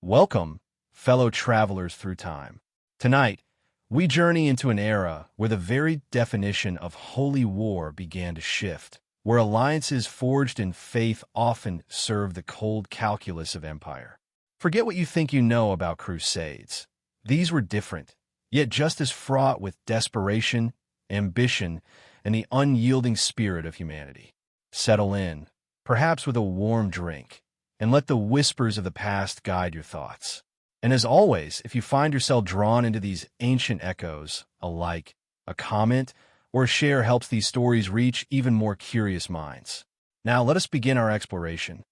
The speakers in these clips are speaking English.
Welcome, fellow travelers through time. Tonight, we journey into an era where the very definition of holy war began to shift, where alliances forged in faith often served the cold calculus of empire. Forget what you think you know about crusades. These were different, yet just as fraught with desperation, ambition, and the unyielding spirit of humanity. Settle in, perhaps with a warm drink, and let the whispers of the past guide your thoughts. And as always, if you find yourself drawn into these ancient echoes, a like, a comment, or a share helps these stories reach even more curious minds. Now let us begin our exploration.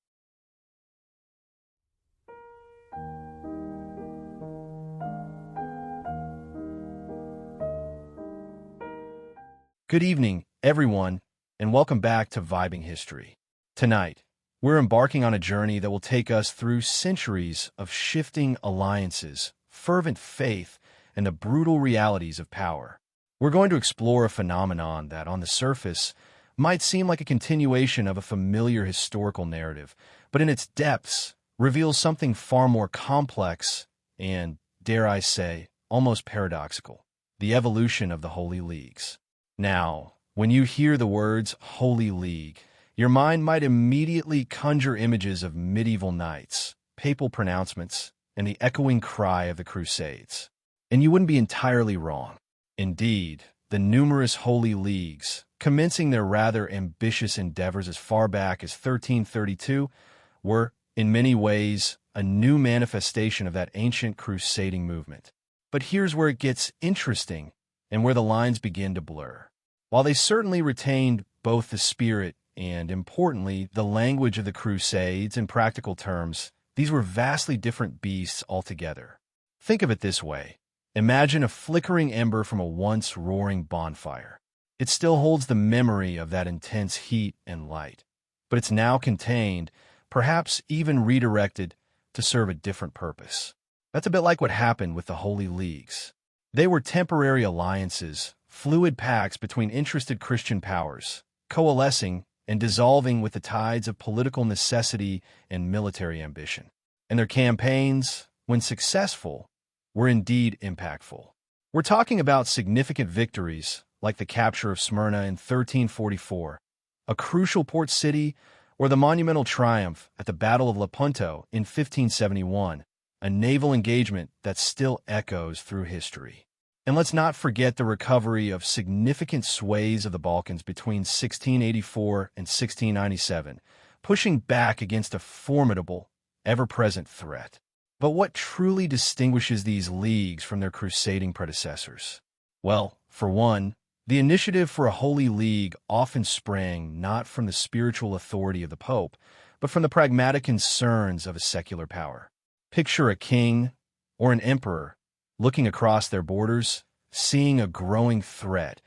Good evening, everyone, and welcome back to Vibing History. Tonight, we're embarking on a journey that will take us through centuries of shifting alliances, fervent faith, and the brutal realities of power. We're going to explore a phenomenon that, on the surface, might seem like a continuation of a familiar historical narrative, but in its depths reveals something far more complex and, dare I say, almost paradoxical: the evolution of the Holy Leagues. Now, when you hear the words Holy League, your mind might immediately conjure images of medieval knights, papal pronouncements, and the echoing cry of the Crusades. And you wouldn't be entirely wrong. Indeed, the numerous Holy Leagues, commencing their rather ambitious endeavors as far back as 1332, were, in many ways, a new manifestation of that ancient crusading movement. But here's where it gets interesting and where the lines begin to blur. While they certainly retained both the spirit and, importantly, the language of the Crusades in practical terms, these were vastly different beasts altogether. Think of it this way. Imagine a flickering ember from a once roaring bonfire. It still holds the memory of that intense heat and light, but it's now contained, perhaps even redirected, to serve a different purpose. That's a bit like what happened with the Holy Leagues. They were temporary alliances, fluid pacts between interested Christian powers, coalescing and dissolving with the tides of political necessity and military ambition. And their campaigns, when successful, were indeed impactful. We're talking about significant victories like the capture of Smyrna in 1344, a crucial port city, or the monumental triumph at the Battle of Lepanto in 1571, a naval engagement that still echoes through history. And let's not forget the recovery of significant sways of the Balkans between 1684 and 1697, pushing back against a formidable, ever-present threat. But what truly distinguishes these leagues from their crusading predecessors? Well, for one, the initiative for a holy league often sprang not from the spiritual authority of the Pope, but from the pragmatic concerns of a secular power. Picture a king or an emperor looking across their borders, seeing a growing threat,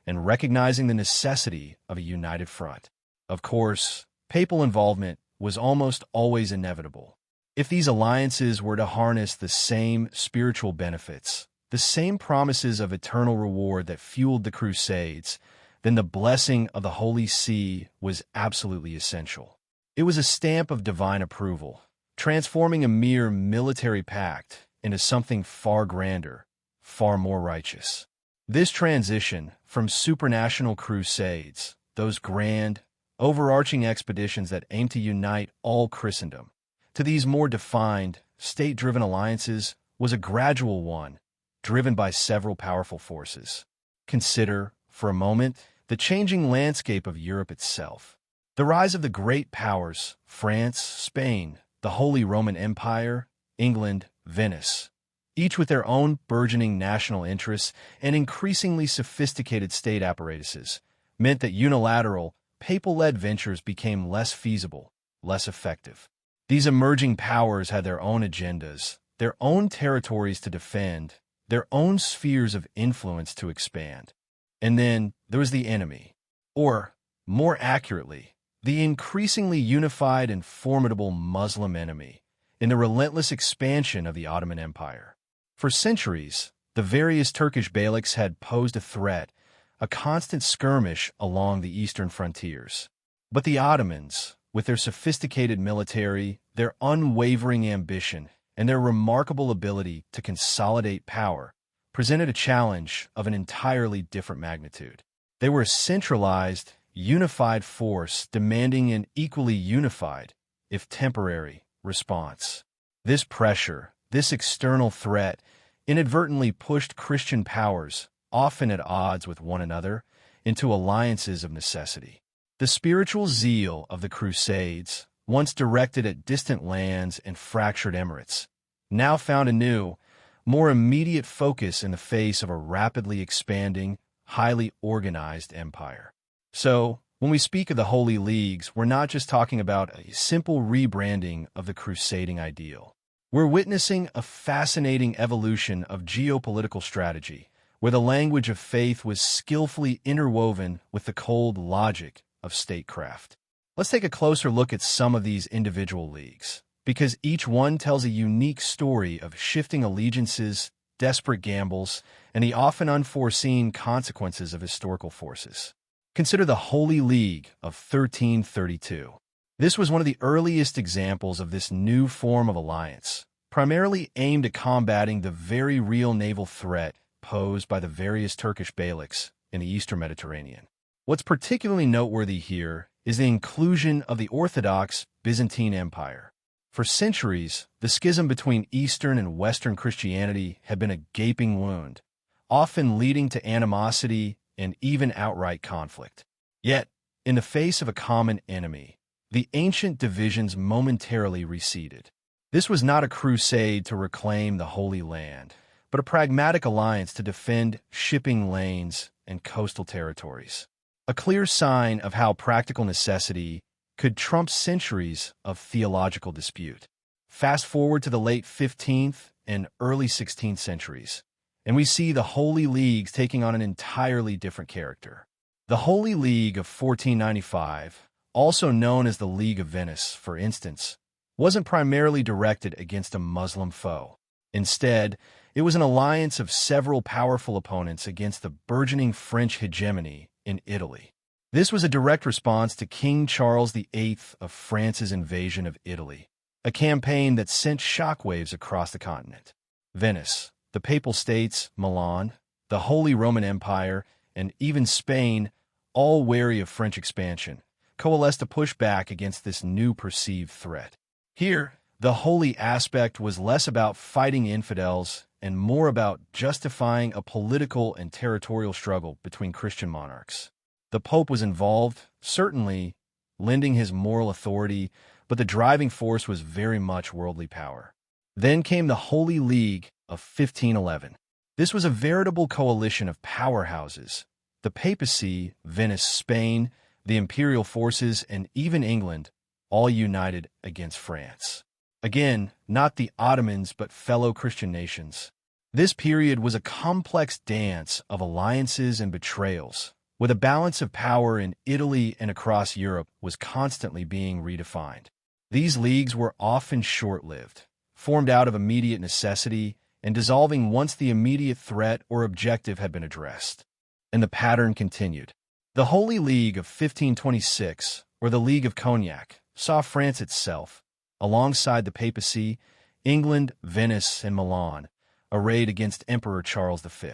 and recognizing the necessity of a united front. Of course, papal involvement was almost always inevitable. If these alliances were to harness the same spiritual benefits, the same promises of eternal reward that fueled the Crusades, then the blessing of the Holy See was absolutely essential. It was a stamp of divine approval, transforming a mere military pact into something far grander, far more righteous. This transition from supranational crusades, those grand, overarching expeditions that aim to unite all Christendom, to these more defined, state-driven alliances was a gradual one, driven by several powerful forces. Consider, for a moment, the changing landscape of Europe itself. The rise of the great powers, France, Spain, the Holy Roman Empire, England, Venice, each with their own burgeoning national interests and increasingly sophisticated state apparatuses, meant that unilateral, papal-led ventures became less feasible, less effective. These emerging powers had their own agendas, their own territories to defend, their own spheres of influence to expand. And then there was the enemy, or, more accurately, the increasingly unified and formidable Muslim enemy, in the relentless expansion of the Ottoman Empire. For centuries, the various Turkish beyliks had posed a threat, a constant skirmish along the eastern frontiers. But the Ottomans, with their sophisticated military, their unwavering ambition, and their remarkable ability to consolidate power presented a challenge of an entirely different magnitude. They were a centralized, unified force demanding an equally unified, if temporary, response. This pressure, this external threat, inadvertently pushed Christian powers, often at odds with one another, into alliances of necessity. The spiritual zeal of the Crusades, once directed at distant lands and fractured emirates, now found a new, more immediate focus in the face of a rapidly expanding, highly organized empire. So, when we speak of the Holy Leagues, we're not just talking about a simple rebranding of the crusading ideal. We're witnessing a fascinating evolution of geopolitical strategy, where the language of faith was skillfully interwoven with the cold logic of statecraft. Let's take a closer look at some of these individual leagues, because each one tells a unique story of shifting allegiances, desperate gambles, and the often unforeseen consequences of historical forces. Consider the Holy League of 1332. This was one of the earliest examples of this new form of alliance, primarily aimed at combating the very real naval threat posed by the various Turkish beyliks in the Eastern Mediterranean. What's particularly noteworthy here is the inclusion of the Orthodox Byzantine Empire. For centuries, the schism between Eastern and Western Christianity had been a gaping wound, often leading to animosity and even outright conflict. Yet, in the face of a common enemy, the ancient divisions momentarily receded. This was not a crusade to reclaim the Holy Land, but a pragmatic alliance to defend shipping lanes and coastal territories. A clear sign of how practical necessity could trump centuries of theological dispute. Fast forward to the late 15th and early 16th centuries, and we see the Holy Leagues taking on an entirely different character. The Holy League of 1495, also known as the League of Venice, for instance, wasn't primarily directed against a Muslim foe. Instead, it was an alliance of several powerful opponents against the burgeoning French hegemony in Italy. This was a direct response to King Charles VIII of France's invasion of Italy, a campaign that sent shockwaves across the continent. Venice, the Papal States, Milan, the Holy Roman Empire, and even Spain, all wary of French expansion, coalesced to push back against this new perceived threat. Here, the holy aspect was less about fighting infidels and more about justifying a political and territorial struggle between Christian monarchs. The Pope was involved, certainly lending his moral authority, but the driving force was very much worldly power. Then came the Holy League of 1511. This was a veritable coalition of powerhouses: the papacy, Venice, Spain, the imperial forces, and even England, all united against France. Again, not the Ottomans, but fellow Christian nations. This period was a complex dance of alliances and betrayals, where the balance of power in Italy and across Europe was constantly being redefined. These leagues were often short-lived, formed out of immediate necessity, and dissolving once the immediate threat or objective had been addressed. And the pattern continued. The Holy League of 1526, or the League of Cognac, saw France itself, alongside the papacy, England, Venice, and Milan, arrayed against Emperor Charles V.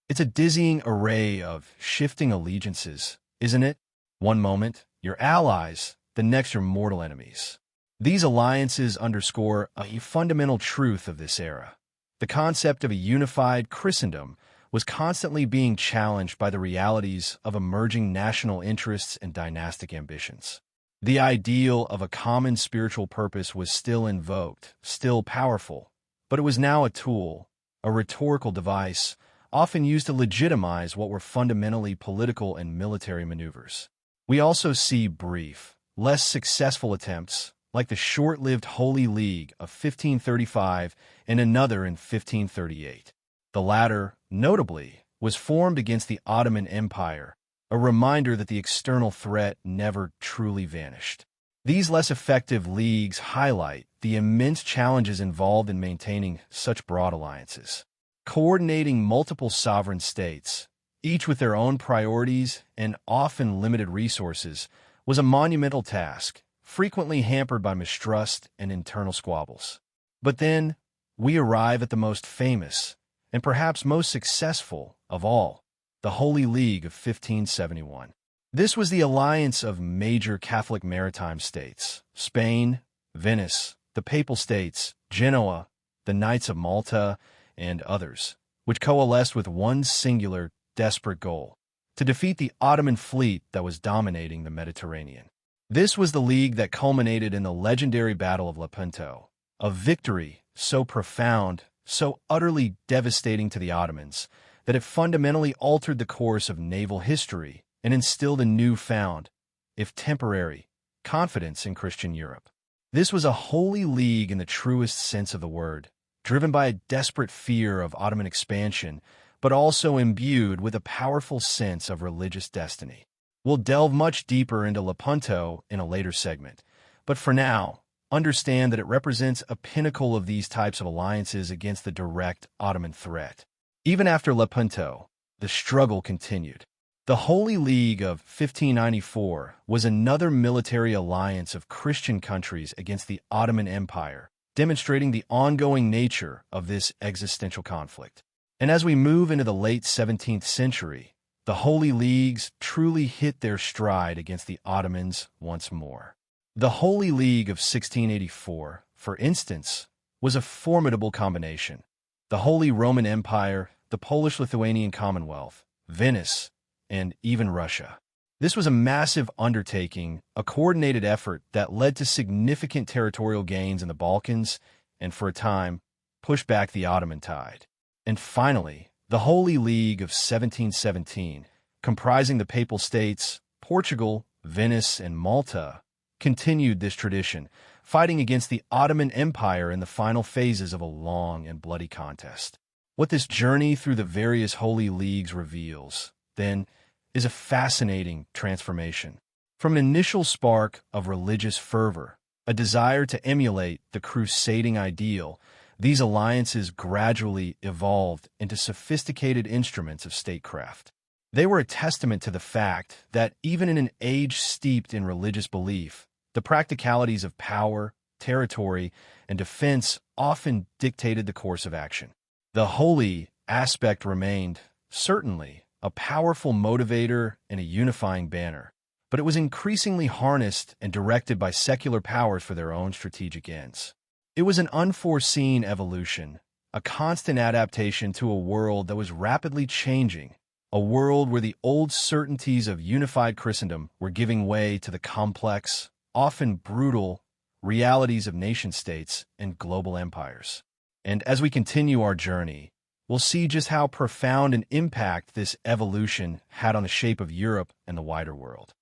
It's a dizzying array of shifting allegiances, isn't it? One moment, your allies, the next your mortal enemies. These alliances underscore a fundamental truth of this era. The concept of a unified Christendom was constantly being challenged by the realities of emerging national interests and dynastic ambitions. The ideal of a common spiritual purpose was still invoked, still powerful, but it was now a tool, a rhetorical device, often used to legitimize what were fundamentally political and military maneuvers. We also see brief, less successful attempts, like the short-lived Holy League of 1535 and another in 1538. The latter, notably, was formed against the Ottoman Empire, a reminder that the external threat never truly vanished. These less effective leagues highlight the immense challenges involved in maintaining such broad alliances. Coordinating multiple sovereign states, each with their own priorities and often limited resources, was a monumental task, frequently hampered by mistrust and internal squabbles. But then, we arrive at the most famous, and perhaps most successful of all, the Holy League of 1571. This was the alliance of major Catholic maritime states: Spain, Venice, the Papal States, Genoa, the Knights of Malta, and others, which coalesced with one singular, desperate goal: to defeat the Ottoman fleet that was dominating the Mediterranean. This was the league that culminated in the legendary Battle of Lepanto, a victory so profound, so utterly devastating to the Ottomans, that it fundamentally altered the course of naval history and instilled a newfound, if temporary, confidence in Christian Europe. This was a holy league in the truest sense of the word, driven by a desperate fear of Ottoman expansion, but also imbued with a powerful sense of religious destiny. We'll delve much deeper into Lepanto in a later segment, but for now, understand that it represents a pinnacle of these types of alliances against the direct Ottoman threat. Even after Lepanto, the struggle continued. The Holy League of 1594 was another military alliance of Christian countries against the Ottoman Empire, demonstrating the ongoing nature of this existential conflict. And as we move into the late 17th century, the Holy Leagues truly hit their stride against the Ottomans once more. The Holy League of 1684, for instance, was a formidable combination. The Holy Roman Empire, the Polish-Lithuanian Commonwealth, Venice, and even Russia. This was a massive undertaking, a coordinated effort that led to significant territorial gains in the Balkans and, for a time, pushed back the Ottoman tide. And finally, the Holy League of 1717, comprising the Papal States, Portugal, Venice, and Malta, continued this tradition, fighting against the Ottoman Empire in the final phases of a long and bloody contest. What this journey through the various Holy Leagues reveals, then, is a fascinating transformation. From an initial spark of religious fervor, a desire to emulate the crusading ideal, these alliances gradually evolved into sophisticated instruments of statecraft. They were a testament to the fact that even in an age steeped in religious belief, the practicalities of power, territory, and defense often dictated the course of action. The holy aspect remained, certainly, a powerful motivator and a unifying banner, but it was increasingly harnessed and directed by secular powers for their own strategic ends. It was an unforeseen evolution, a constant adaptation to a world that was rapidly changing, a world where the old certainties of unified Christendom were giving way to the complex, often brutal, realities of nation-states and global empires. And as we continue our journey, we'll see just how profound an impact this evolution had on the shape of Europe and the wider world.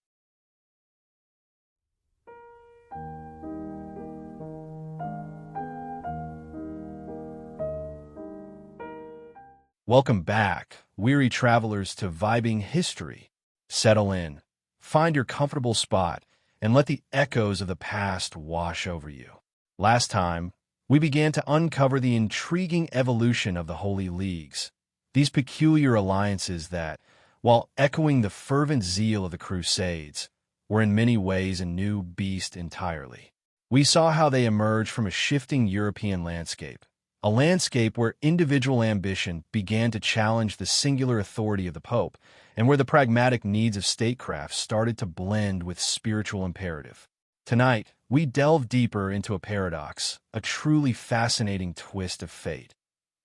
Welcome back, weary travelers, to Vibing History. Settle in, find your comfortable spot, and let the echoes of the past wash over you. Last time, we began to uncover the intriguing evolution of the Holy Leagues, these peculiar alliances that, while echoing the fervent zeal of the Crusades, were in many ways a new beast entirely. We saw how they emerged from a shifting European landscape, a landscape where individual ambition began to challenge the singular authority of the Pope, and where the pragmatic needs of statecraft started to blend with spiritual imperative. Tonight, we delve deeper into a paradox, a truly fascinating twist of fate.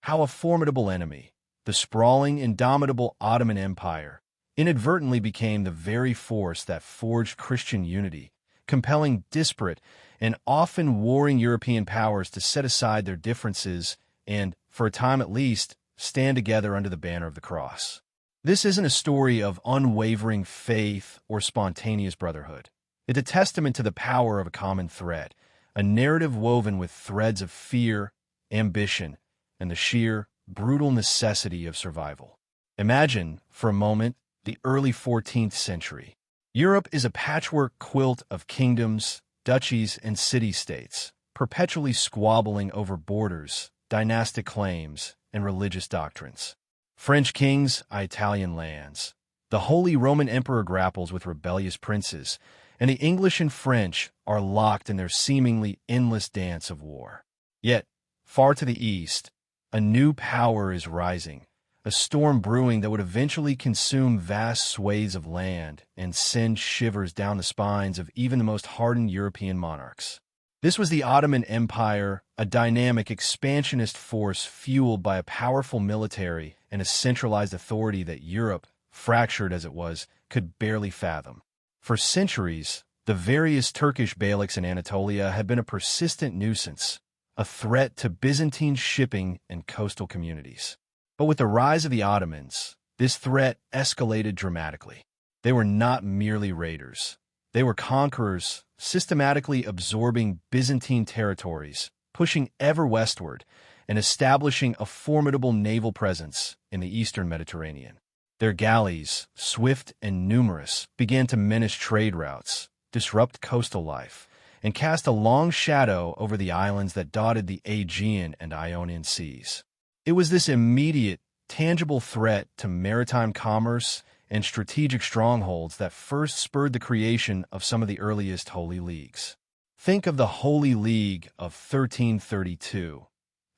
How a formidable enemy, the sprawling, indomitable Ottoman Empire, inadvertently became the very force that forged Christian unity, compelling disparate and often warring European powers to set aside their differences and, for a time at least, stand together under the banner of the cross. This isn't a story of unwavering faith or spontaneous brotherhood. It's a testament to the power of a common thread, a narrative woven with threads of fear, ambition, and the sheer, brutal necessity of survival. Imagine, for a moment, the early 14th century. Europe is a patchwork quilt of kingdoms, duchies, and city-states, perpetually squabbling over borders, dynastic claims, and religious doctrines. French kings eye Italian lands. The Holy Roman Emperor grapples with rebellious princes, and the English and French are locked in their seemingly endless dance of war. Yet, Far to the east, a new power is rising, a storm brewing that would eventually consume vast swathes of land and send shivers down the spines of even the most hardened European monarchs. This was the Ottoman Empire, a dynamic expansionist force fueled by a powerful military and a centralized authority that Europe, fractured as it was, could barely fathom. For centuries, the various Turkish beyliks in Anatolia had been a persistent nuisance, a threat to Byzantine shipping and coastal communities. But with the rise of the Ottomans, this threat escalated dramatically. They were not merely raiders. They were conquerors, systematically absorbing Byzantine territories, pushing ever westward, and establishing a formidable naval presence in the eastern Mediterranean. Their galleys, swift and numerous, began to menace trade routes, disrupt coastal life, and cast a long shadow over the islands that dotted the Aegean and Ionian seas. It was this immediate, tangible threat to maritime commerce and strategic strongholds that first spurred the creation of some of the earliest Holy Leagues. Think of the Holy League of 1332,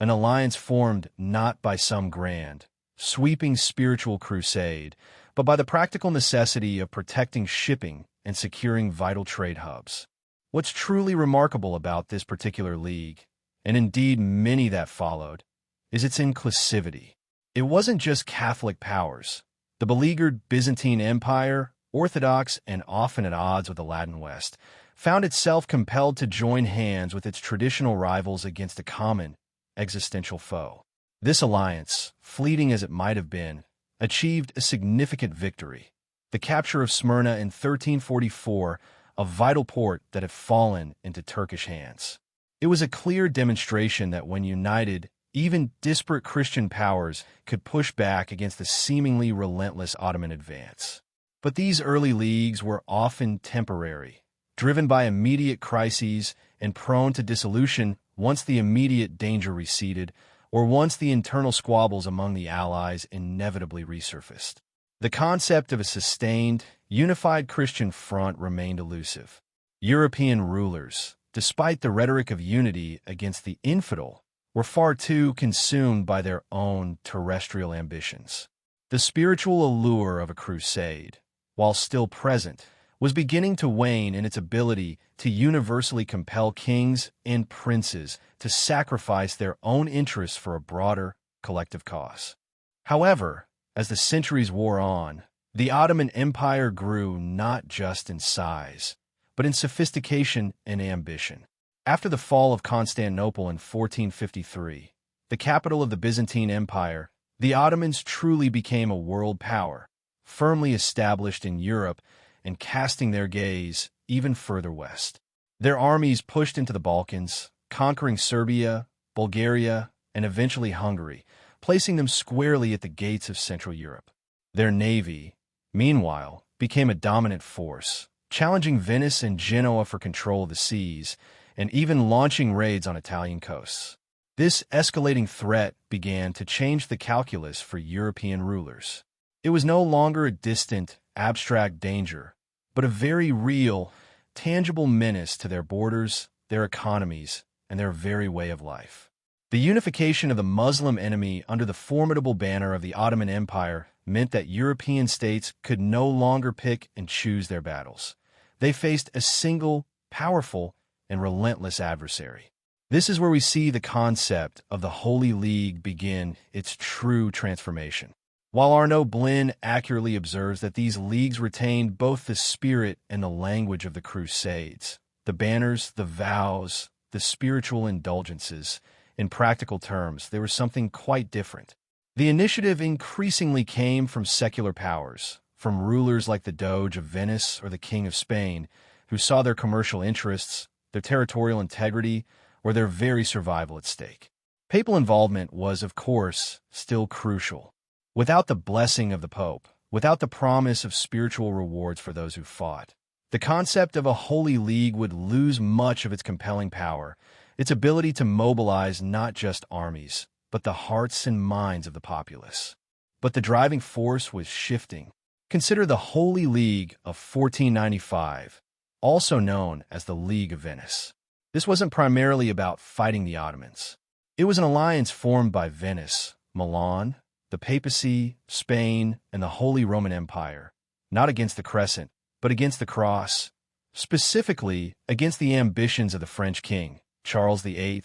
an alliance formed not by some grand, sweeping spiritual crusade, but by the practical necessity of protecting shipping and securing vital trade hubs. What's truly remarkable about this particular league, and indeed many that followed, is its inclusivity. It wasn't just Catholic powers. The beleaguered Byzantine Empire, orthodox and often at odds with the Latin West, found itself compelled to join hands with its traditional rivals against a common, existential foe. This alliance, fleeting as it might have been, achieved a significant victory: the capture of Smyrna in 1344, a vital port that had fallen into Turkish hands. It was a clear demonstration that when united, even disparate Christian powers could push back against the seemingly relentless Ottoman advance. But these early leagues were often temporary, driven by immediate crises and prone to dissolution once the immediate danger receded or once the internal squabbles among the allies inevitably resurfaced. The concept of a sustained, unified Christian front remained elusive. European rulers, despite the rhetoric of unity against the infidel, were far too consumed by their own terrestrial ambitions. The spiritual allure of a crusade, while still present, was beginning to wane in its ability to universally compel kings and princes to sacrifice their own interests for a broader, collective cause. However, as the centuries wore on, the Ottoman Empire grew not just in size, but in sophistication and ambition. After the fall of Constantinople in 1453, the capital of the Byzantine Empire, the Ottomans truly became a world power, firmly established in Europe and casting their gaze even further west. Their armies pushed into the Balkans, conquering Serbia, Bulgaria, and eventually Hungary, placing them squarely at the gates of Central Europe. Their navy, meanwhile, became a dominant force, challenging Venice and Genoa for control of the seas, and even launching raids on Italian coasts. This escalating threat began to change the calculus for European rulers. It was no longer a distant, abstract danger, but a very real, tangible menace to their borders, their economies, and their very way of life. The unification of the Muslim enemy under the formidable banner of the Ottoman Empire meant that European states could no longer pick and choose their battles. They faced a single, powerful, and relentless adversary. This is where we see the concept of the Holy League begin its true transformation. While Arnaud Blin accurately observes that these leagues retained both the spirit and the language of the Crusades, the banners, the vows, the spiritual indulgences, in practical terms, there was something quite different. The initiative increasingly came from secular powers, from rulers like the Doge of Venice or the King of Spain, who saw their commercial interests, their territorial integrity, or their very survival at stake. Papal involvement was, of course, still crucial. Without the blessing of the Pope, without the promise of spiritual rewards for those who fought, the concept of a Holy League would lose much of its compelling power, its ability to mobilize not just armies, but the hearts and minds of the populace. But the driving force was shifting. Consider the Holy League of 1495, also known as the League of Venice. This wasn't primarily about fighting the Ottomans. It was an alliance formed by Venice, Milan, the papacy, Spain, and the Holy Roman Empire, not against the Crescent, but against the Cross, specifically against the ambitions of the French king, Charles VIII,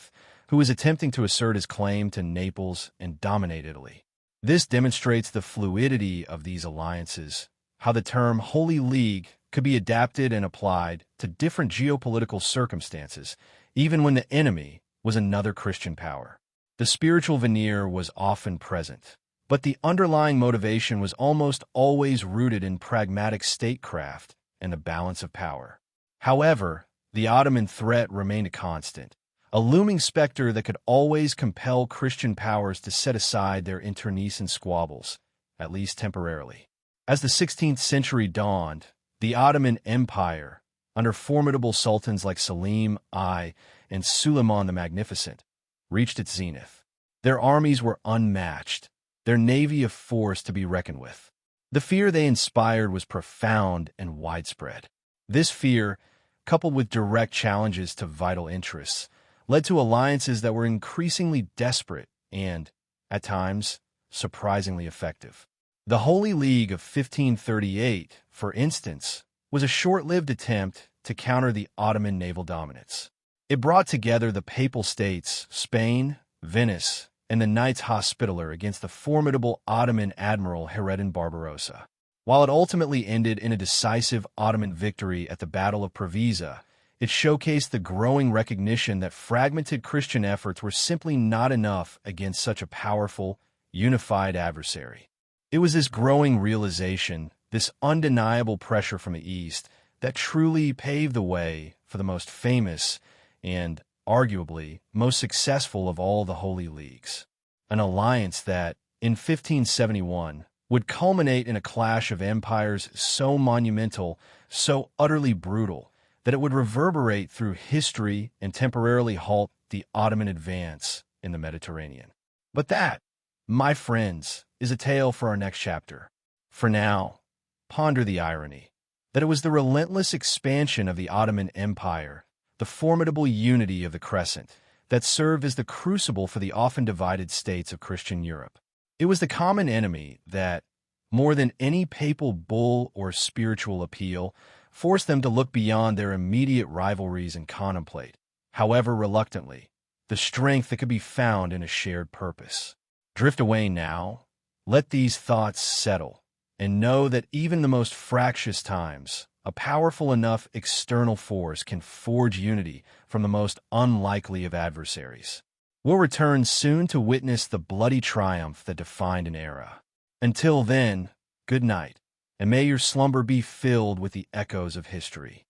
who was attempting to assert his claim to Naples and dominate Italy. This demonstrates the fluidity of these alliances, how the term Holy League could be adapted and applied to different geopolitical circumstances, even when the enemy was another Christian power. The spiritual veneer was often present, but the underlying motivation was almost always rooted in pragmatic statecraft and the balance of power. However, the Ottoman threat remained a constant, a looming specter that could always compel Christian powers to set aside their internecine squabbles, at least temporarily. As the 16th century dawned, the Ottoman Empire, under formidable sultans like Selim I and Suleiman the Magnificent, reached its zenith. Their armies were unmatched, their navy a force to be reckoned with. The fear they inspired was profound and widespread. This fear, coupled with direct challenges to vital interests, led to alliances that were increasingly desperate and, at times, surprisingly effective. The Holy League of 1538, for instance, was a short-lived attempt to counter the Ottoman naval dominance. It brought together the Papal States, Spain, Venice, and the Knights Hospitaller against the formidable Ottoman admiral Hayreddin Barbarossa. While it ultimately ended in a decisive Ottoman victory at the Battle of Preveza, it showcased the growing recognition that fragmented Christian efforts were simply not enough against such a powerful, unified adversary. It was this growing realization, this undeniable pressure from the East, that truly paved the way for the most famous and, arguably, most successful of all the Holy Leagues. An alliance that, in 1571, would culminate in a clash of empires so monumental, so utterly brutal, that it would reverberate through history and temporarily halt the Ottoman advance in the Mediterranean. But that, my friends, is a tale for our next chapter. For now, ponder the irony that it was the relentless expansion of the Ottoman Empire, the formidable unity of the Crescent, that served as the crucible for the often divided states of Christian Europe. It was the common enemy that, more than any papal bull or spiritual appeal, forced them to look beyond their immediate rivalries and contemplate, however reluctantly, the strength that could be found in a shared purpose. Drift away now, let these thoughts settle, and know that even in the most fractious times, a powerful enough external force can forge unity from the most unlikely of adversaries. We'll return soon to witness the bloody triumph that defined an era. Until then, good night, and may your slumber be filled with the echoes of history.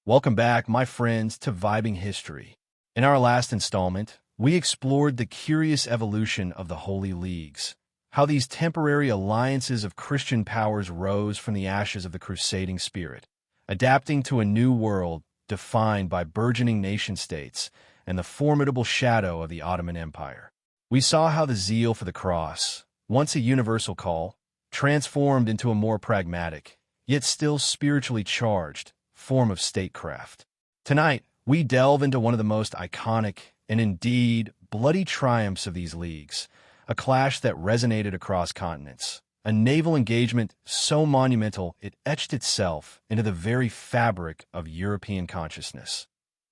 Welcome back, my friends, to Vibing History. In our last installment, we explored the curious evolution of the Holy Leagues, how these temporary alliances of Christian powers rose from the ashes of the crusading spirit, adapting to a new world defined by burgeoning nation-states and the formidable shadow of the Ottoman Empire. We saw how the zeal for the cross, once a universal call, transformed into a more pragmatic, yet still spiritually charged, form of statecraft. Tonight, we delve into one of the most iconic and indeed bloody triumphs of these leagues, a clash that resonated across continents, a naval engagement so monumental it etched itself into the very fabric of European consciousness.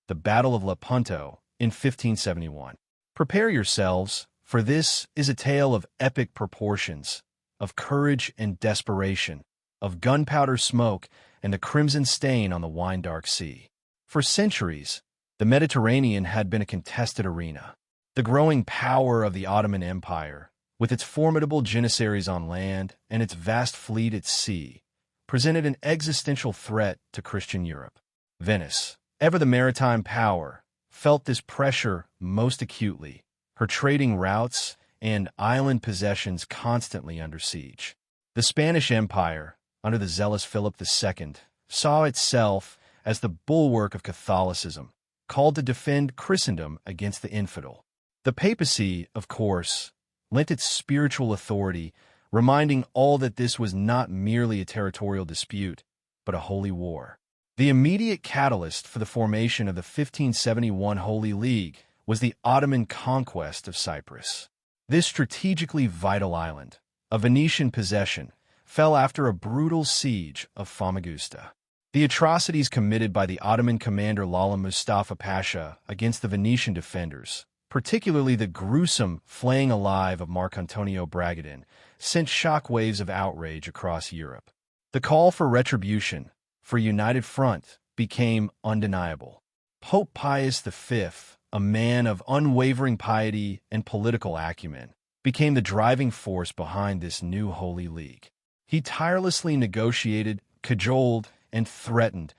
The Battle of Lepanto in 1571. Prepare yourselves, for this is a tale of epic proportions, of courage and desperation, of gunpowder smoke and the crimson stain on the wine-dark sea. For centuries, the Mediterranean had been a contested arena. The growing power of the Ottoman Empire, with its formidable janissaries on land and its vast fleet at sea, presented an existential threat to Christian Europe. Venice, ever the maritime power, felt this pressure most acutely, her trading routes and island possessions constantly under siege. The Spanish Empire, under the zealous Philip II, saw itself as the bulwark of Catholicism, called to defend Christendom against the infidel. The papacy, of course, lent its spiritual authority, reminding all that this was not merely a territorial dispute, but a holy war. The immediate catalyst for the formation of the 1571 Holy League was the Ottoman conquest of Cyprus. This strategically vital island, a Venetian possession, fell after a brutal siege of Famagusta. The atrocities committed by the Ottoman commander Lala Mustafa Pasha against the Venetian defenders, particularly the gruesome flaying alive of Marcantonio Bragadin, sent shockwaves of outrage across Europe. The call for retribution, for a united front, became undeniable. Pope Pius V, a man of unwavering piety and political acumen, became the driving force behind this new Holy League. He tirelessly negotiated, cajoled, and threatened,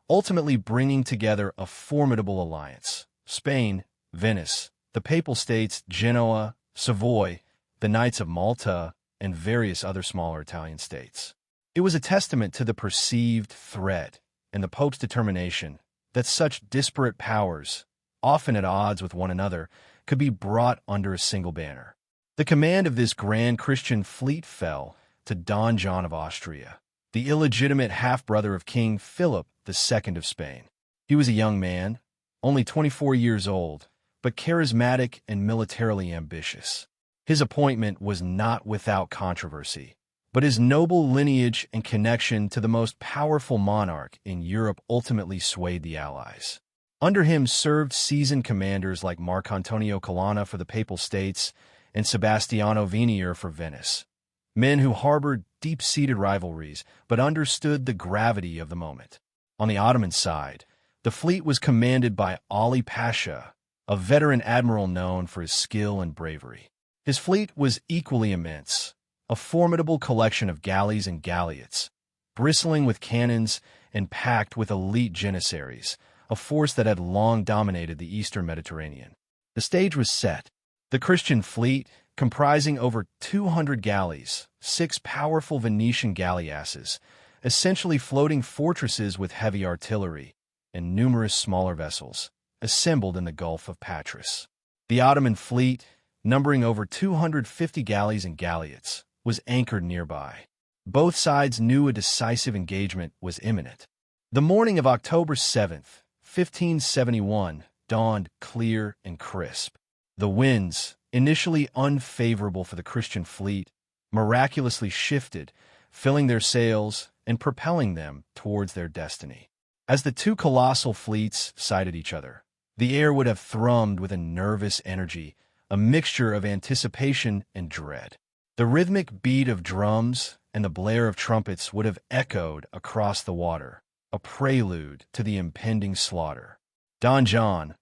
ultimately bringing together a formidable alliance. Spain, Venice, the Papal States, Genoa, Savoy, the Knights of Malta, and various other smaller Italian states. It was a testament to the perceived threat and the Pope's determination that such disparate powers, often at odds with one another, could be brought under a single banner. The command of this grand Christian fleet fell to Don John of Austria, the illegitimate half-brother of King Philip II of Spain. He was a young man, only 24 years old, but charismatic and militarily ambitious. His appointment was not without controversy, but his noble lineage and connection to the most powerful monarch in Europe ultimately swayed the Allies. Under him served seasoned commanders like Marcantonio Colonna for the Papal States and Sebastiano Venier for Venice, men who harbored deep-seated rivalries but understood the gravity of the moment. On the Ottoman side, the fleet was commanded by Ali Pasha, a veteran admiral known for his skill and bravery. His fleet was equally immense, a formidable collection of galleys and galleots, bristling with cannons and packed with elite janissaries, a force that had long dominated the eastern Mediterranean. The stage was set. The Christian fleet, comprising over 200 galleys, 6 powerful Venetian galleasses, essentially floating fortresses with heavy artillery, and numerous smaller vessels, assembled in the Gulf of Patras. The Ottoman fleet, numbering over 250 galleys and galleots, was anchored nearby. Both sides knew a decisive engagement was imminent. The morning of October 7th, 1571, dawned clear and crisp. The winds, initially unfavorable for the Christian fleet, miraculously shifted, filling their sails and propelling them towards their destiny. As the two colossal fleets sighted each other, the air would have thrummed with a nervous energy, a mixture of anticipation and dread. The rhythmic beat of drums and the blare of trumpets would have echoed across the water, a prelude to the impending slaughter. Don John,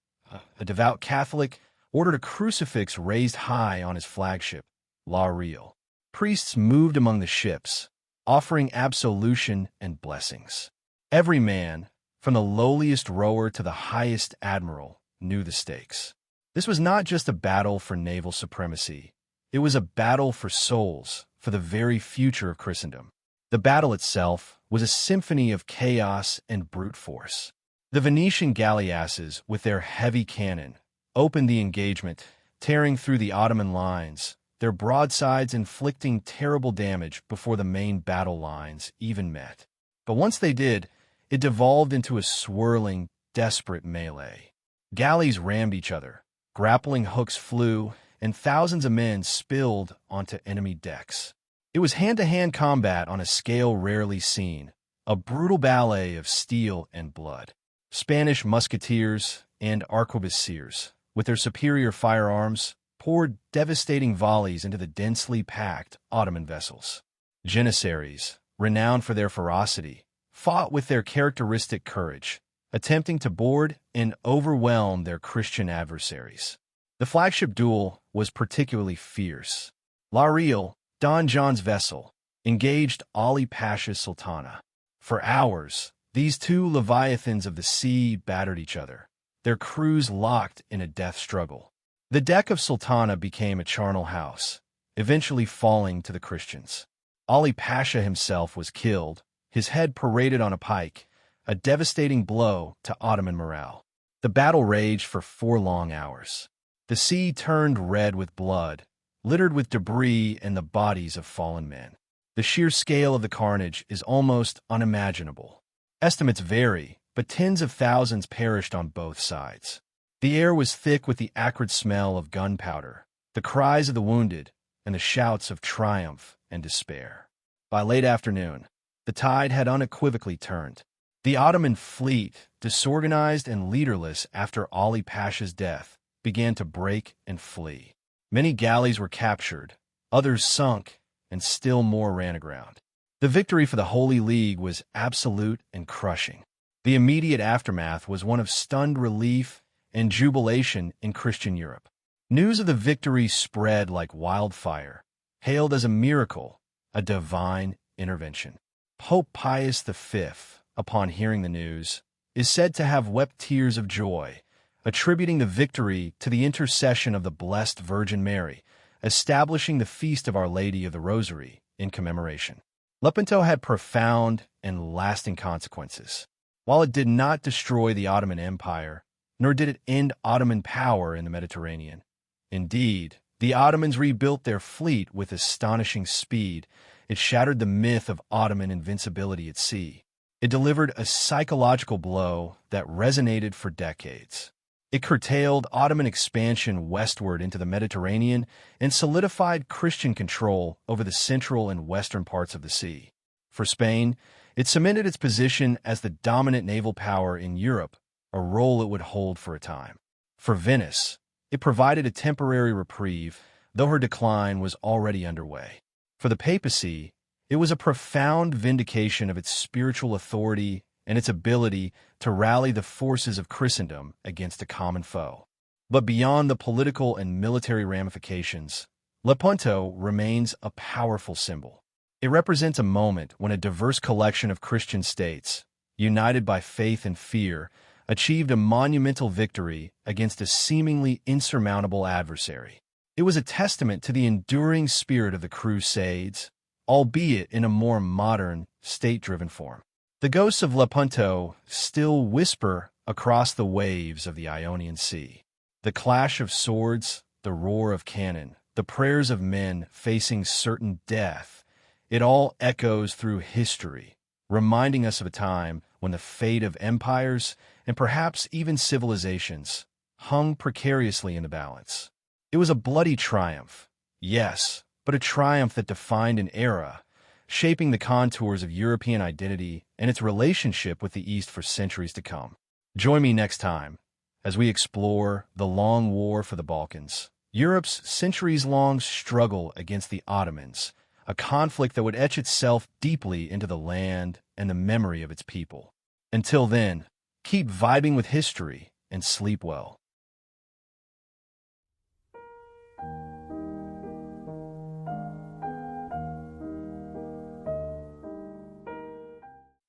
a devout Catholic, ordered a crucifix raised high on his flagship, La Real. Priests moved among the ships, offering absolution and blessings. Every man, from the lowliest rower to the highest admiral, knew the stakes. This was not just a battle for naval supremacy. It was a battle for souls, for the very future of Christendom. The battle itself was a symphony of chaos and brute force. The Venetian galleasses, with their heavy cannon, opened the engagement, tearing through the Ottoman lines, their broadsides inflicting terrible damage before the main battle lines even met. But once they did, it devolved into a swirling, desperate melee. Galleys rammed each other, grappling hooks flew, and thousands of men spilled onto enemy decks. It was hand-to-hand combat on a scale rarely seen, a brutal ballet of steel and blood. Spanish musketeers and arquebusiers, with their superior firearms, poured devastating volleys into the densely packed Ottoman vessels. Janissaries, renowned for their ferocity, fought with their characteristic courage, attempting to board and overwhelm their Christian adversaries. The flagship duel was particularly fierce. La Real, Don John's vessel, engaged Ali Pasha's Sultana. For hours, these two leviathans of the sea battered each other, their crews locked in a death struggle. The deck of Sultana became a charnel house, eventually falling to the Christians. Ali Pasha himself was killed, his head paraded on a pike, a devastating blow to Ottoman morale. The battle raged for 4 long hours. The sea turned red with blood, littered with debris and the bodies of fallen men. The sheer scale of the carnage is almost unimaginable. Estimates vary, but tens of thousands perished on both sides. The air was thick with the acrid smell of gunpowder, the cries of the wounded, and the shouts of triumph and despair. By late afternoon, the tide had unequivocally turned. The Ottoman fleet, disorganized and leaderless after Ali Pasha's death, began to break and flee. Many galleys were captured, others sunk, and still more ran aground. The victory for the Holy League was absolute and crushing. The immediate aftermath was one of stunned relief and jubilation in Christian Europe. News of the victory spread like wildfire, hailed as a miracle, a divine intervention. Pope Pius V, upon hearing the news, is said to have wept tears of joy, attributing the victory to the intercession of the Blessed Virgin Mary, establishing the Feast of Our Lady of the Rosary in commemoration. Lepanto had profound and lasting consequences. While it did not destroy the Ottoman Empire, nor did it end Ottoman power in the Mediterranean. Indeed, the Ottomans rebuilt their fleet with astonishing speed. It shattered the myth of Ottoman invincibility at sea. It delivered a psychological blow that resonated for decades. It curtailed Ottoman expansion westward into the Mediterranean and solidified Christian control over the central and western parts of the sea. For Spain, it cemented its position as the dominant naval power in Europe, a role it would hold for a time. For Venice, it provided a temporary reprieve, though her decline was already underway. For the papacy, it was a profound vindication of its spiritual authority and its ability to rally the forces of Christendom against a common foe. But beyond the political and military ramifications, Lepanto remains a powerful symbol. It represents a moment when a diverse collection of Christian states, united by faith and fear, achieved a monumental victory against a seemingly insurmountable adversary. It was a testament to the enduring spirit of the Crusades, albeit in a more modern, state-driven form. The ghosts of Lepanto still whisper across the waves of the Ionian Sea. The clash of swords, the roar of cannon, the prayers of men facing certain death, it all echoes through history, reminding us of a time when the fate of empires and perhaps even civilizations hung precariously in the balance. It was a bloody triumph, yes, but a triumph that defined an era, shaping the contours of European identity and its relationship with the East for centuries to come. Join me next time as we explore the long war for the Balkans, Europe's centuries-long struggle against the Ottomans, a conflict that would etch itself deeply into the land and the memory of its people. Until then, keep vibing with history and sleep well.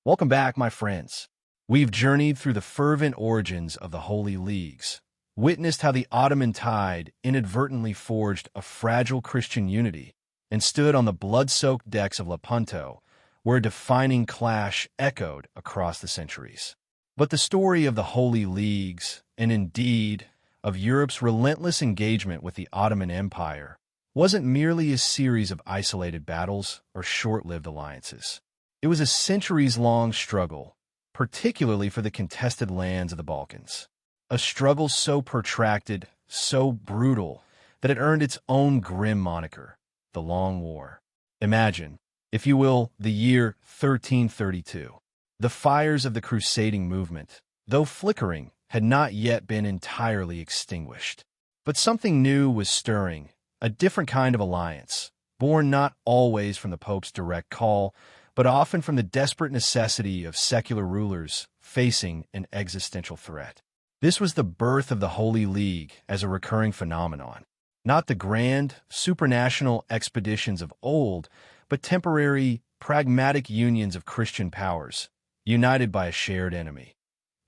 Welcome back, my friends. We've journeyed through the fervent origins of the Holy Leagues, witnessed how the Ottoman tide inadvertently forged a fragile Christian unity, and stood on the blood-soaked decks of Lepanto, where a defining clash echoed across the centuries. But the story of the Holy Leagues, and indeed of Europe's relentless engagement with the Ottoman Empire, wasn't merely a series of isolated battles or short-lived alliances. It was a centuries-long struggle, particularly for the contested lands of the Balkans. A struggle so protracted, so brutal, that it earned its own grim moniker, the Long War. Imagine, if you will, the year 1332. The fires of the Crusading movement, though flickering, had not yet been entirely extinguished. But something new was stirring, a different kind of alliance, born not always from the Pope's direct call, but often from the desperate necessity of secular rulers facing an existential threat. This was the birth of the Holy League as a recurring phenomenon. Not the grand, supranational expeditions of old, but temporary, pragmatic unions of Christian powers, united by a shared enemy.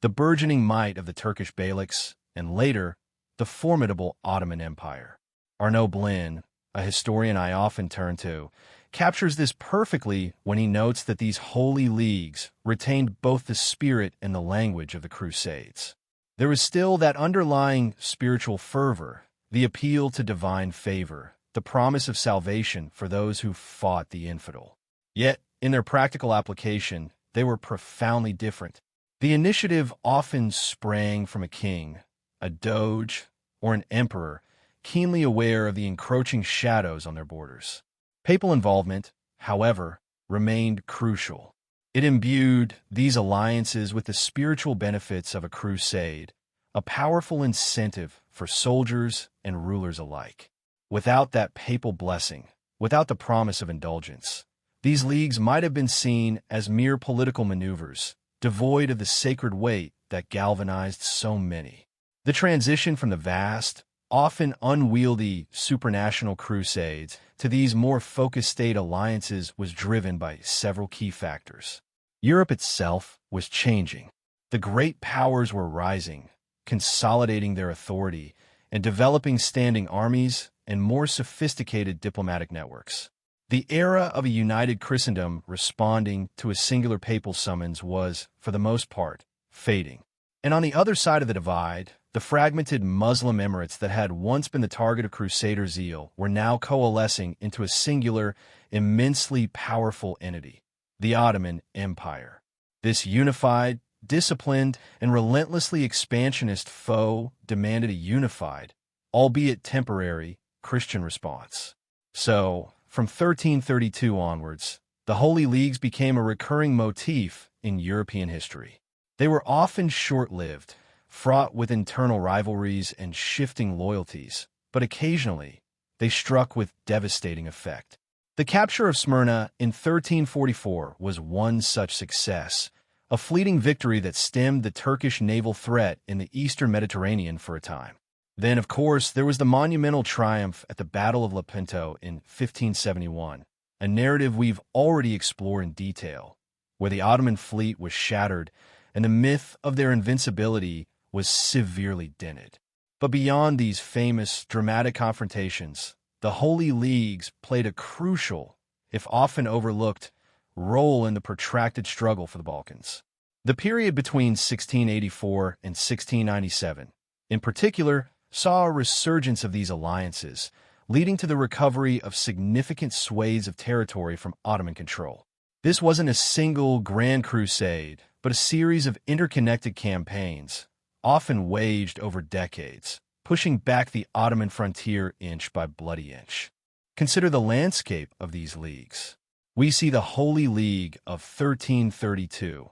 The burgeoning might of the Turkish Beyliks, and later, the formidable Ottoman Empire. Arnaud Blin, a historian I often turn to, captures this perfectly when he notes that these holy leagues retained both the spirit and the language of the Crusades. There was still that underlying spiritual fervor, the appeal to divine favor, the promise of salvation for those who fought the infidel. Yet, in their practical application, they were profoundly different. The initiative often sprang from a king, a doge, or an emperor, keenly aware of the encroaching shadows on their borders. Papal involvement, however, remained crucial. It imbued these alliances with the spiritual benefits of a crusade, a powerful incentive for soldiers and rulers alike. Without that papal blessing, without the promise of indulgence, these leagues might have been seen as mere political maneuvers, devoid of the sacred weight that galvanized so many. The transition from the vast, often unwieldy supranational crusades to these more focused state alliances was driven by several key factors. Europe itself was changing. The great powers were rising, consolidating their authority, and developing standing armies and more sophisticated diplomatic networks. The era of a united Christendom responding to a singular papal summons was, for the most part, fading. And on the other side of the divide, the fragmented Muslim emirates that had once been the target of Crusader zeal were now coalescing into a singular, immensely powerful entity, the Ottoman Empire. This unified, disciplined, and relentlessly expansionist foe demanded a unified, albeit temporary, Christian response. So, from 1332 onwards, the Holy Leagues became a recurring motif in European history. They were often short-lived, fraught with internal rivalries and shifting loyalties, but occasionally they struck with devastating effect. The capture of Smyrna in 1344 was one such success, a fleeting victory that stemmed the Turkish naval threat in the eastern Mediterranean for a time. Then, of course, there was the monumental triumph at the Battle of Lepanto in 1571, a narrative we've already explored in detail, where the Ottoman fleet was shattered and the myth of their invincibility was severely dented. But beyond these famous, dramatic confrontations, the Holy Leagues played a crucial, if often overlooked, role in the protracted struggle for the Balkans. The period between 1684 and 1697, in particular, saw a resurgence of these alliances, leading to the recovery of significant swathes of territory from Ottoman control. This wasn't a single grand crusade, but a series of interconnected campaigns, often waged over decades, pushing back the Ottoman frontier inch by bloody inch. Consider the landscape of these leagues. We see the Holy League of 1332,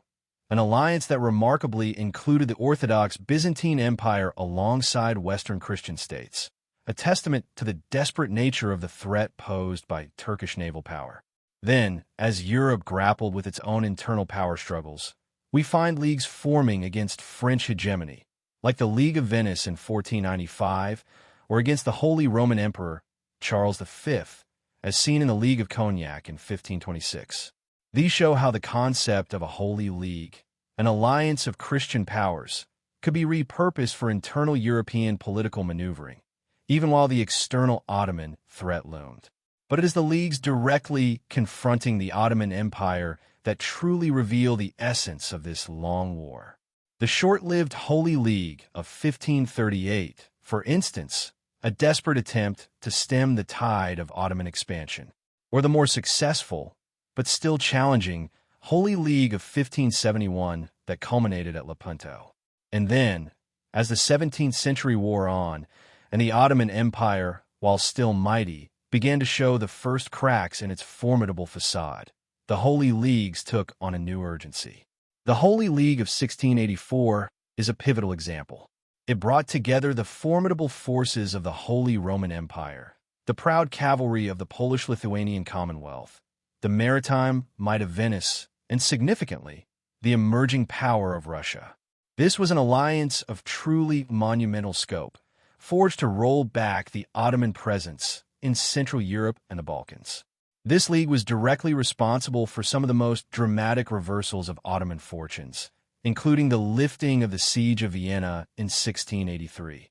an alliance that remarkably included the Orthodox Byzantine Empire alongside Western Christian states, a testament to the desperate nature of the threat posed by Turkish naval power. Then, as Europe grappled with its own internal power struggles, we find leagues forming against French hegemony, like the League of Venice in 1495, or against the Holy Roman Emperor Charles V, as seen in the League of Cognac in 1526. These show how the concept of a Holy League, an alliance of Christian powers, could be repurposed for internal European political maneuvering, even while the external Ottoman threat loomed. But it is the leagues directly confronting the Ottoman Empire that truly reveal the essence of this long war. The short-lived Holy League of 1538, for instance, a desperate attempt to stem the tide of Ottoman expansion, or the more successful, but still challenging, Holy League of 1571 that culminated at Lepanto. And then, as the 17th century wore on, and the Ottoman Empire, while still mighty, began to show the first cracks in its formidable facade, the Holy Leagues took on a new urgency. The Holy League of 1684 is a pivotal example. It brought together the formidable forces of the Holy Roman Empire, the proud cavalry of the Polish-Lithuanian Commonwealth, the maritime might of Venice, and significantly, the emerging power of Russia. This was an alliance of truly monumental scope, forged to roll back the Ottoman presence in Central Europe and the Balkans. This league was directly responsible for some of the most dramatic reversals of Ottoman fortunes, including the lifting of the Siege of Vienna in 1683.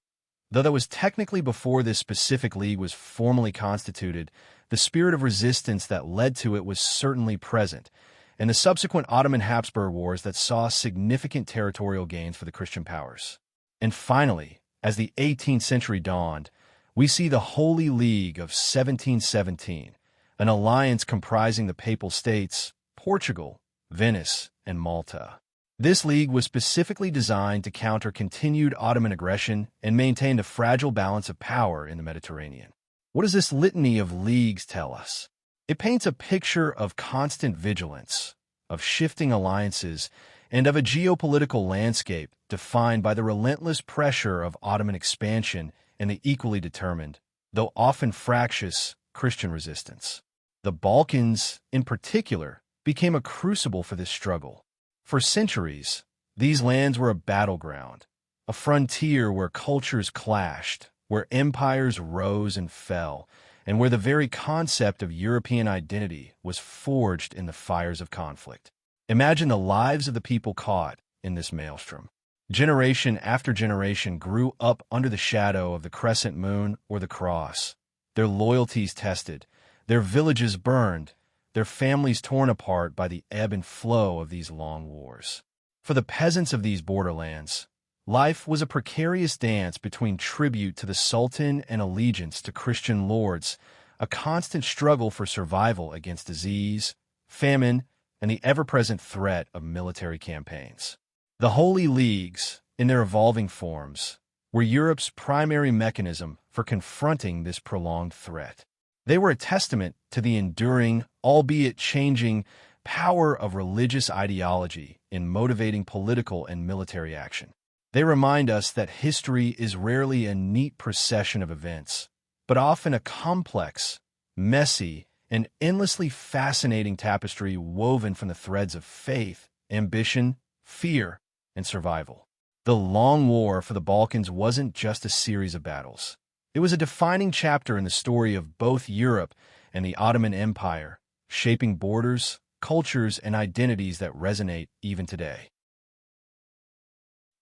Though that was technically before this specific league was formally constituted, the spirit of resistance that led to it was certainly present, and the subsequent Ottoman-Habsburg Wars that saw significant territorial gains for the Christian powers. And finally, as the 18th century dawned, we see the Holy League of 1717, an alliance comprising the Papal States, Portugal, Venice, and Malta. This league was specifically designed to counter continued Ottoman aggression and maintain a fragile balance of power in the Mediterranean. What does this litany of leagues tell us? It paints a picture of constant vigilance, of shifting alliances, and of a geopolitical landscape defined by the relentless pressure of Ottoman expansion and the equally determined, though often fractious, Christian resistance. The Balkans, in particular, became a crucible for this struggle. For centuries, these lands were a battleground, a frontier where cultures clashed, where empires rose and fell, and where the very concept of European identity was forged in the fires of conflict. Imagine the lives of the people caught in this maelstrom. Generation after generation grew up under the shadow of the crescent moon or the cross, their loyalties tested, their villages burned, their families torn apart by the ebb and flow of these long wars. For the peasants of these borderlands, life was a precarious dance between tribute to the Sultan and allegiance to Christian lords, a constant struggle for survival against disease, famine, and the ever-present threat of military campaigns. The Holy Leagues, in their evolving forms, were Europe's primary mechanism for confronting this prolonged threat. They were a testament to the enduring, albeit changing, power of religious ideology in motivating political and military action. They remind us that history is rarely a neat procession of events, but often a complex, messy, and endlessly fascinating tapestry woven from the threads of faith, ambition, fear, and survival. The Long War for the Balkans wasn't just a series of battles. It was a defining chapter in the story of both Europe and the Ottoman Empire, shaping borders, cultures, and identities that resonate even today.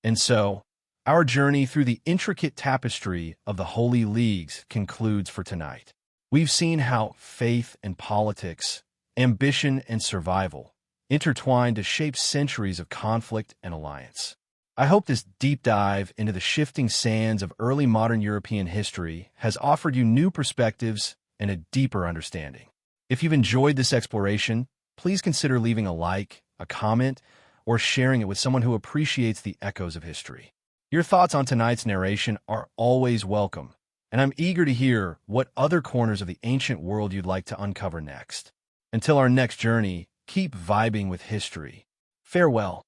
And so, our journey through the intricate tapestry of the Holy Leagues concludes for tonight. We've seen how faith and politics, ambition and survival, intertwined to shape centuries of conflict and alliance. I hope this deep dive into the shifting sands of early modern European history has offered you new perspectives and a deeper understanding. If you've enjoyed this exploration, please consider leaving a like, a comment, or sharing it with someone who appreciates the echoes of history. Your thoughts on tonight's narration are always welcome, and I'm eager to hear what other corners of the ancient world you'd like to uncover next. Until our next journey, keep vibing with history. Farewell.